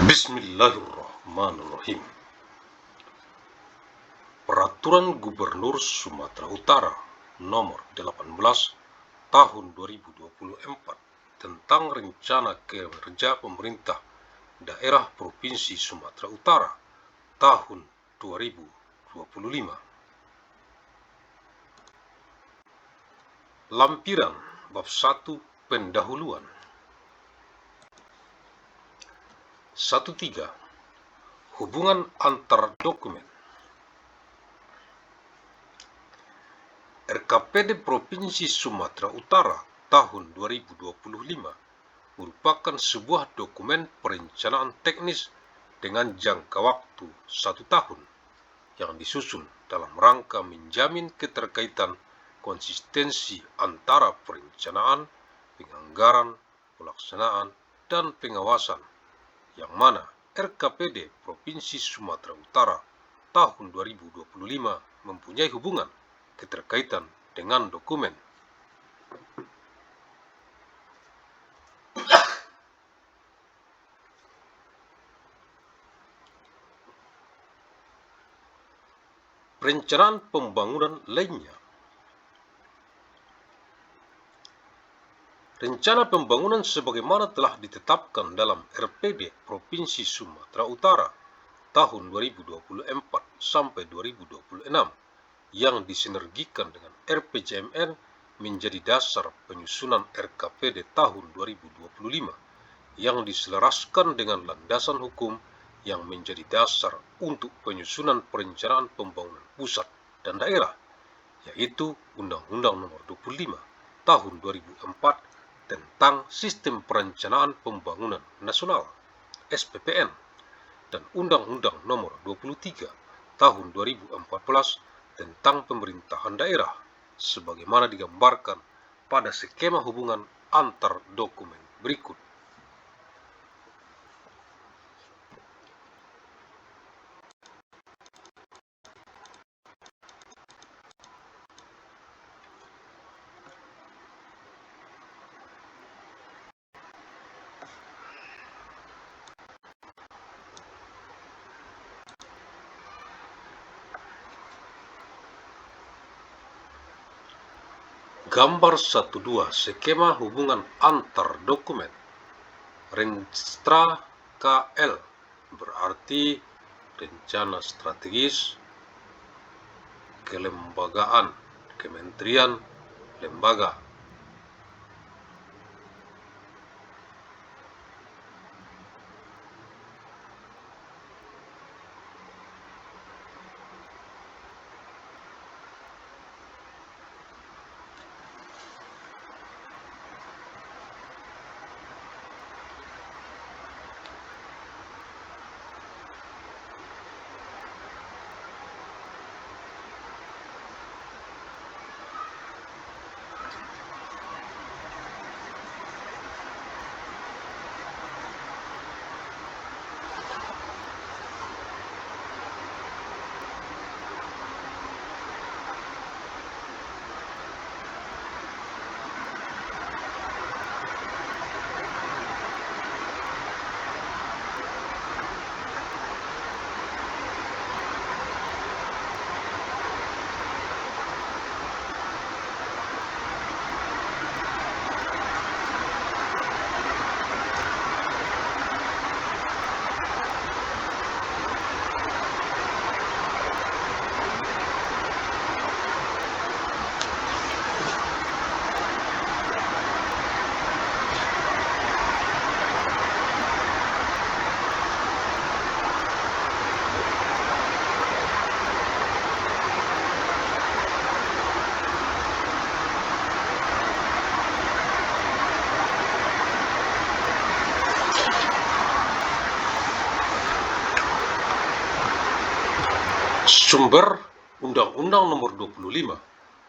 Bismillahirrahmanirrahim. Peraturan Gubernur Sumatera Utara Nomor 18 Tahun 2024 tentang Rencana Kerja Pemerintah Daerah Provinsi Sumatera Utara tahun 2025. Lampiran Bab 1 Pendahuluan 1.3 Hubungan antar dokumen. RKPD Provinsi Sumatera Utara tahun 2025 merupakan sebuah dokumen perencanaan teknis dengan jangka waktu 1 tahun yang disusun dalam rangka menjamin keterkaitan konsistensi antara perencanaan, penganggaran, pelaksanaan, dan pengawasan, yang mana RKPD Provinsi Sumatera Utara tahun 2025 mempunyai hubungan keterkaitan dengan dokumen. Perencanaan pembangunan lainnya. Rencana pembangunan sebagaimana telah ditetapkan dalam RPD Provinsi Sumatera Utara tahun 2024 sampai 2026 yang disinergikan dengan RPJMN menjadi dasar penyusunan RKPD tahun 2025 yang diselaraskan dengan landasan hukum yang menjadi dasar untuk penyusunan perencanaan pembangunan pusat dan daerah, yaitu Undang-Undang Nomor 25 Tahun 2004 tentang Sistem Perencanaan Pembangunan Nasional (SPPN) dan Undang-Undang Nomor 23 Tahun 2014 tentang Pemerintahan Daerah, sebagaimana digambarkan pada skema hubungan antar dokumen berikut. Gambar 1.2 Skema hubungan antar dokumen. Renstra KL berarti rencana strategis, kelembagaan, kementerian, lembaga. Sumber Undang-Undang Nomor 25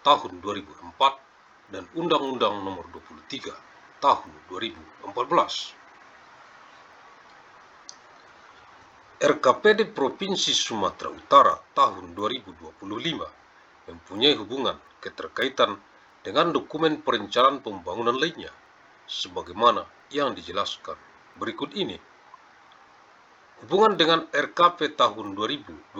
Tahun 2004 dan Undang-Undang Nomor 23 Tahun 2014. RKPD Provinsi Sumatera Utara tahun 2025 mempunyai hubungan keterkaitan dengan dokumen perencanaan pembangunan lainnya, sebagaimana yang dijelaskan berikut ini. Hubungan dengan RKP tahun 2025,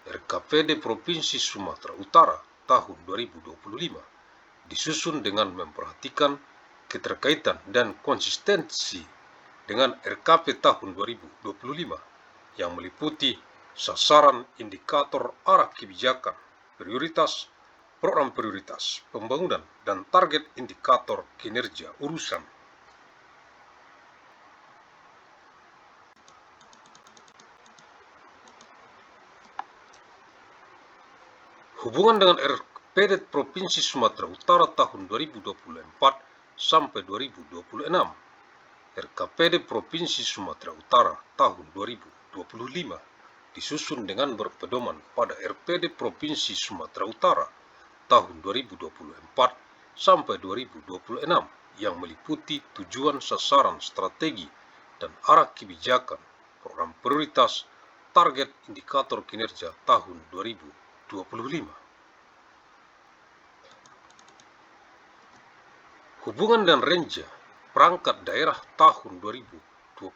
RKPD Provinsi Sumatera Utara tahun 2025 disusun dengan memperhatikan keterkaitan dan konsistensi dengan RKP tahun 2025 yang meliputi sasaran, indikator, arah kebijakan, prioritas, program prioritas, pembangunan, dan target indikator kinerja urusan. Hubungan dengan RKPD Provinsi Sumatera Utara tahun 2024 sampai 2026. RKPD Provinsi Sumatera Utara tahun 2025 disusun dengan berpedoman pada RPD Provinsi Sumatera Utara tahun 2024 sampai 2026 yang meliputi tujuan, sasaran, strategi, dan arah kebijakan, program prioritas, target indikator kinerja tahun 2025. Hubungan dan Renja Perangkat Daerah tahun 2025.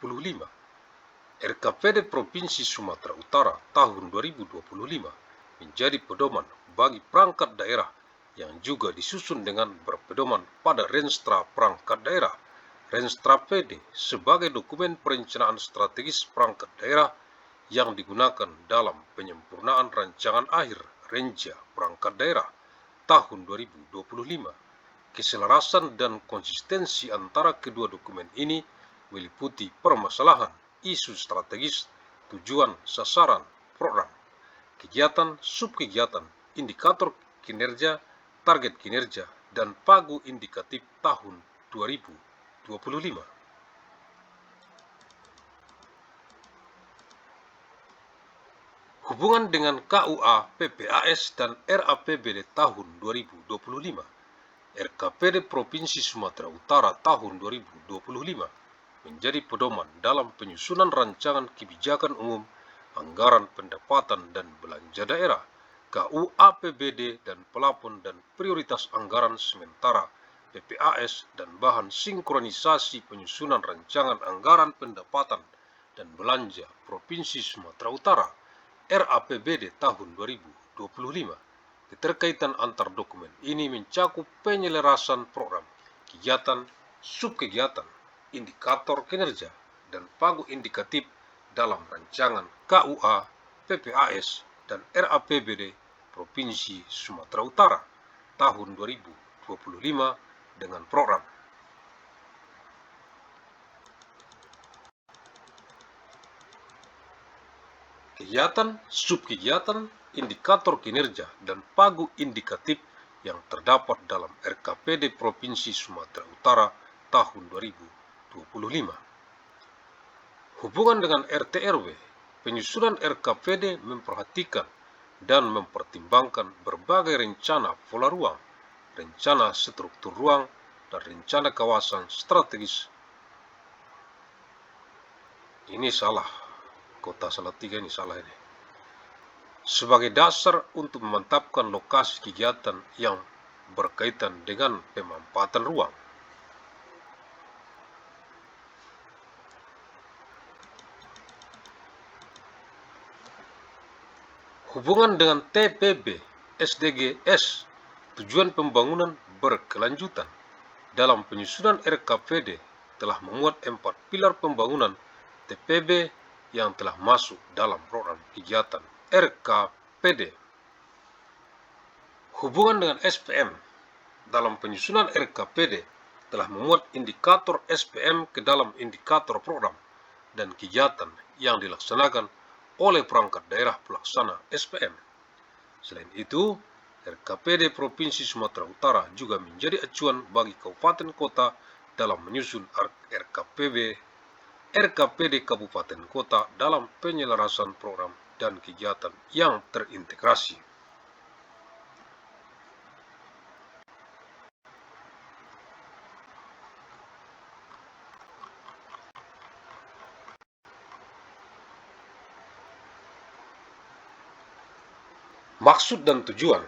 RKPD Provinsi Sumatera Utara tahun 2025 menjadi pedoman bagi perangkat daerah yang juga disusun dengan berpedoman pada Renstra Perangkat Daerah, Renstra PD, sebagai dokumen perencanaan strategis perangkat daerah yang digunakan dalam penyempurnaan rancangan akhir Renja Perangkat Daerah tahun 2025. Keselarasan dan konsistensi antara kedua dokumen ini meliputi permasalahan, isu strategis, tujuan, sasaran, program, kegiatan, subkegiatan, indikator kinerja, target kinerja, dan pagu indikatif tahun 2025. Hubungan dengan KUA, PPAS, dan RAPBD tahun 2025. RKPD Provinsi Sumatera Utara tahun 2025 menjadi pedoman dalam penyusunan rancangan kebijakan umum, anggaran pendapatan dan belanja daerah, KUAPBD dan pelapon dan prioritas anggaran sementara, PPAS, dan bahan sinkronisasi penyusunan rancangan anggaran pendapatan dan belanja Provinsi Sumatera Utara, RAPBD tahun 2025. Keterkaitan antar dokumen ini mencakup penyelarasan program, kegiatan, subkegiatan, indikator kinerja, dan pagu indikatif dalam rancangan KUA, PPAS, dan RAPBD Provinsi Sumatera Utara tahun 2025 dengan program. Kegiatan, subkegiatan, indikator kinerja, dan pagu indikatif yang terdapat dalam RKPD Provinsi Sumatera Utara tahun 2025. Hubungan dengan RT/RW, penyusunan RKPD memperhatikan dan mempertimbangkan berbagai rencana pola ruang, rencana struktur ruang, dan rencana kawasan strategis. Ini salah, kota Salatiga ini salah ini. Sebagai dasar untuk memantapkan lokasi kegiatan yang berkaitan dengan pemanfaatan ruang. Hubungan dengan TPB, SDGs, tujuan pembangunan berkelanjutan. Dalam penyusunan RKPD telah memuat 4 pilar pembangunan TPB yang telah masuk dalam program kegiatan RKPD. Hubungan dengan SPM. Dalam penyusunan RKPD telah memuat indikator SPM ke dalam indikator program dan kegiatan yang dilaksanakan oleh perangkat daerah pelaksana SPM. Selain itu, RKPD Provinsi Sumatera Utara juga menjadi acuan bagi kabupaten kota dalam menyusun RKPD kabupaten kota dalam penyelarasan program dan kegiatan yang terintegrasi. Maksud dan tujuan.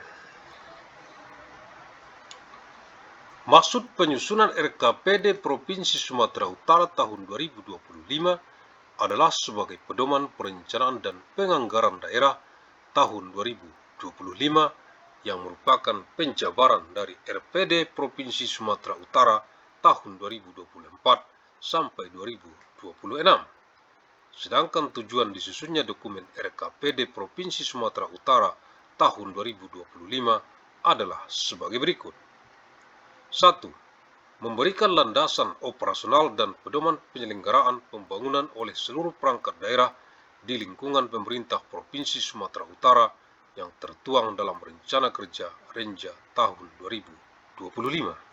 Maksud penyusunan RKPD Provinsi Sumatera Utara tahun 2025 adalah sebagai pedoman perencanaan dan penganggaran daerah tahun 2025 yang merupakan penjabaran dari RPD Provinsi Sumatera Utara tahun 2024 sampai 2026. Sedangkan tujuan disusunnya dokumen RKPD Provinsi Sumatera Utara tahun 2025 adalah sebagai berikut. 1. Memberikan landasan operasional dan pedoman penyelenggaraan pembangunan oleh seluruh perangkat daerah di lingkungan pemerintah Provinsi Sumatera Utara yang tertuang dalam Rencana Kerja Renja tahun 2025.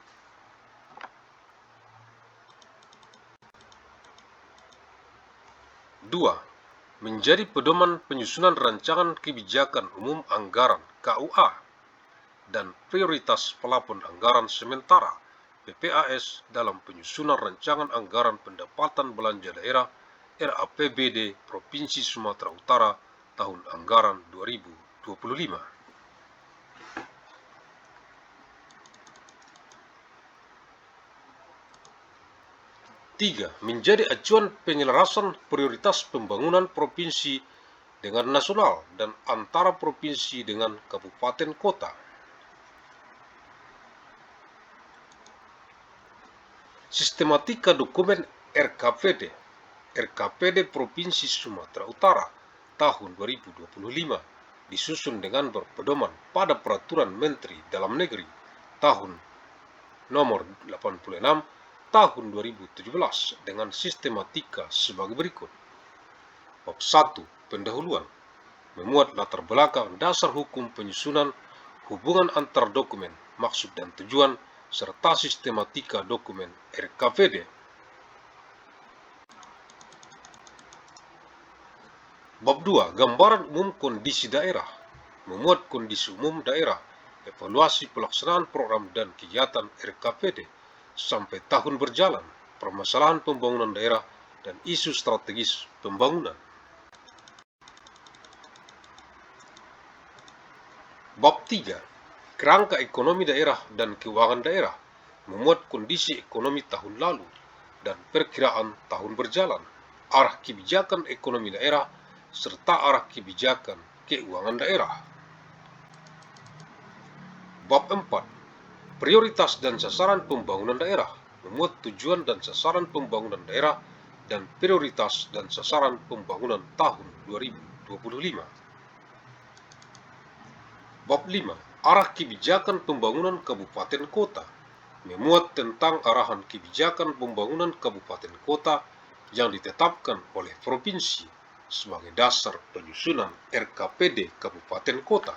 2. Menjadi pedoman penyusunan rancangan kebijakan umum anggaran KUA dan prioritas pelapon anggaran sementara PPAS dalam penyusunan rancangan anggaran pendapatan belanja daerah RAPBD Provinsi Sumatera Utara tahun anggaran 2025. 3. Menjadi acuan penyelarasan prioritas pembangunan provinsi dengan nasional dan antara provinsi dengan kabupaten kota. Sistematika dokumen RKPD Provinsi Sumatera Utara tahun 2025 disusun dengan berpedoman pada Peraturan Menteri Dalam Negeri tahun nomor 86 tahun 2017 dengan sistematika sebagai berikut. Bab 1. Pendahuluan memuat latar belakang dasar hukum penyusunan, hubungan antar dokumen, maksud dan tujuan, serta sistematika dokumen RKPD. Bab 2. Gambaran umum kondisi daerah memuat kondisi umum daerah, evaluasi pelaksanaan program dan kegiatan RKPD sampai tahun berjalan, permasalahan pembangunan daerah, dan isu strategis pembangunan. Bab 3. Kerangka ekonomi daerah dan keuangan daerah memuat kondisi ekonomi tahun lalu dan perkiraan tahun berjalan, arah kebijakan ekonomi daerah, serta arah kebijakan keuangan daerah. Bab 4. Prioritas dan sasaran pembangunan daerah memuat tujuan dan sasaran pembangunan daerah dan prioritas dan sasaran pembangunan tahun 2025. Bab 5. Arah kebijakan pembangunan kabupaten kota memuat tentang arahan kebijakan pembangunan kabupaten kota yang ditetapkan oleh provinsi sebagai dasar penyusunan RKPD kabupaten kota.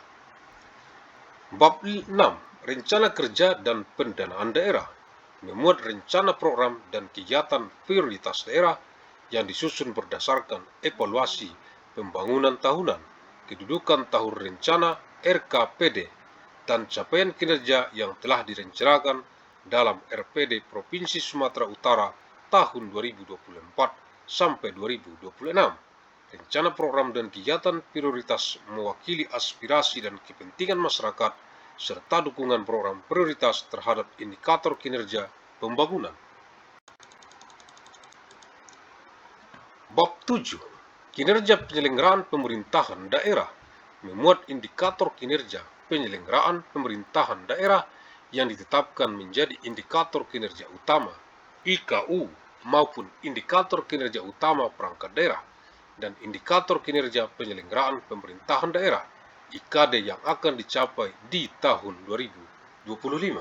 Bab 6. Rencana kerja dan pendanaan daerah memuat rencana program dan kegiatan prioritas daerah yang disusun berdasarkan evaluasi pembangunan tahunan, kedudukan tahun rencana RKPD, dan capaian kinerja yang telah direncanakan dalam RPD Provinsi Sumatera Utara tahun 2024 sampai 2026. Rencana program dan kegiatan prioritas mewakili aspirasi dan kepentingan masyarakat serta dukungan program prioritas terhadap indikator kinerja pembangunan. Bab 7. Kinerja penyelenggaraan pemerintahan daerah memuat indikator kinerja penyelenggaraan pemerintahan daerah yang ditetapkan menjadi indikator kinerja utama IKU maupun indikator kinerja utama perangkat daerah dan indikator kinerja penyelenggaraan pemerintahan daerah IKD yang akan dicapai di tahun 2025.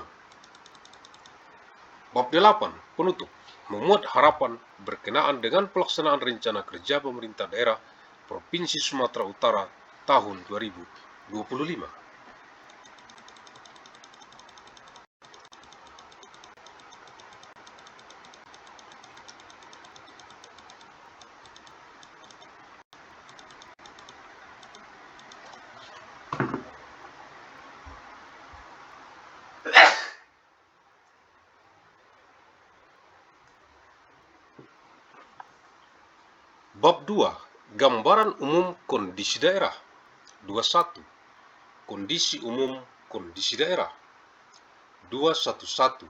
Bab 8. Penutup memuat harapan berkenaan dengan pelaksanaan rencana kerja pemerintah daerah Provinsi Sumatera Utara tahun 2025. Bab 2. Gambaran umum kondisi daerah. 21. Kondisi umum kondisi daerah. 211.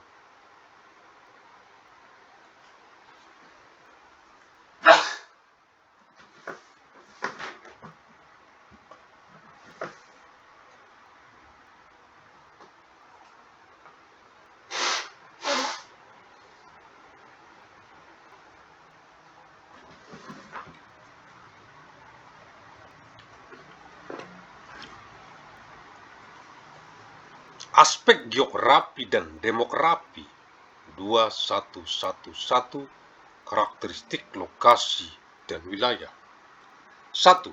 Aspek geografi dan demografi 2111 karakteristik lokasi dan wilayah. 1.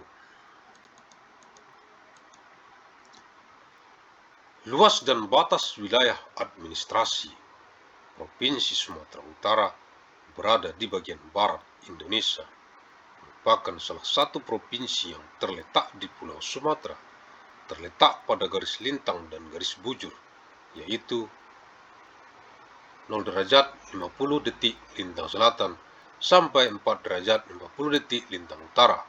Luas dan batas wilayah administrasi. Provinsi Sumatera Utara berada di bagian barat Indonesia, merupakan salah satu provinsi yang terletak di Pulau Sumatera, terletak pada garis lintang dan garis bujur, yaitu 0 derajat 50 detik lintang selatan sampai 4 derajat 50 detik lintang utara.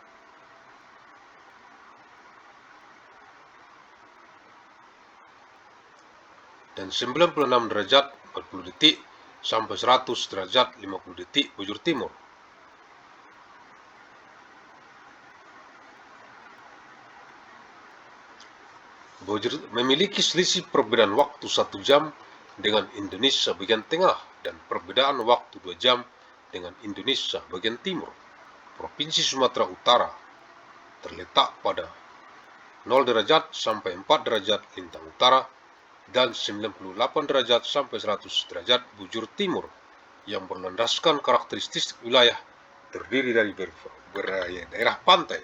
Dan 96 derajat 40 detik sampai 100 derajat 50 detik bujur timur. Memiliki selisih perbedaan waktu 1 jam dengan Indonesia bagian tengah dan perbedaan waktu 2 jam dengan Indonesia bagian timur. Provinsi Sumatera Utara terletak pada 0 derajat sampai 4 derajat lintang utara dan 98 derajat sampai 100 derajat bujur timur, yang berlandaskan karakteristik wilayah terdiri dari berbagai daerah pantai,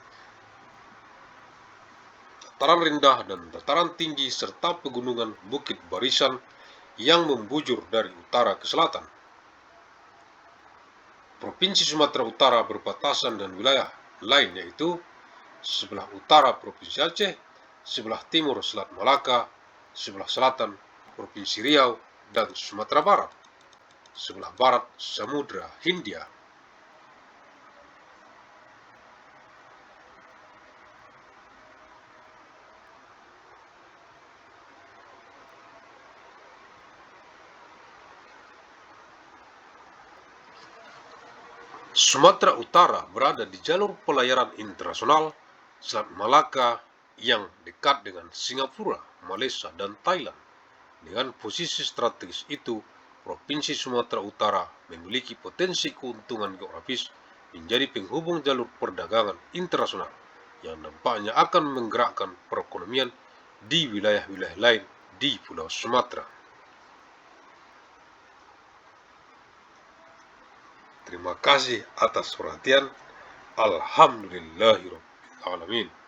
dataran rendah dan dataran tinggi, serta pegunungan bukit barisan yang membujur dari utara ke selatan. Provinsi Sumatera Utara berbatasan dengan wilayah lain, yaitu sebelah utara Provinsi Aceh, sebelah timur Selat Malaka, sebelah selatan Provinsi Riau dan Sumatera Barat, sebelah barat Samudra Hindia. Sumatera Utara berada di jalur pelayaran internasional Selat Malaka yang dekat dengan Singapura, Malaysia, dan Thailand. Dengan posisi strategis itu, Provinsi Sumatera Utara memiliki potensi keuntungan geografis menjadi penghubung jalur perdagangan internasional yang nampaknya akan menggerakkan perekonomian di wilayah-wilayah lain di Pulau Sumatera. Terima kasih atas perhatian. Alhamdulillahirabbil alamin.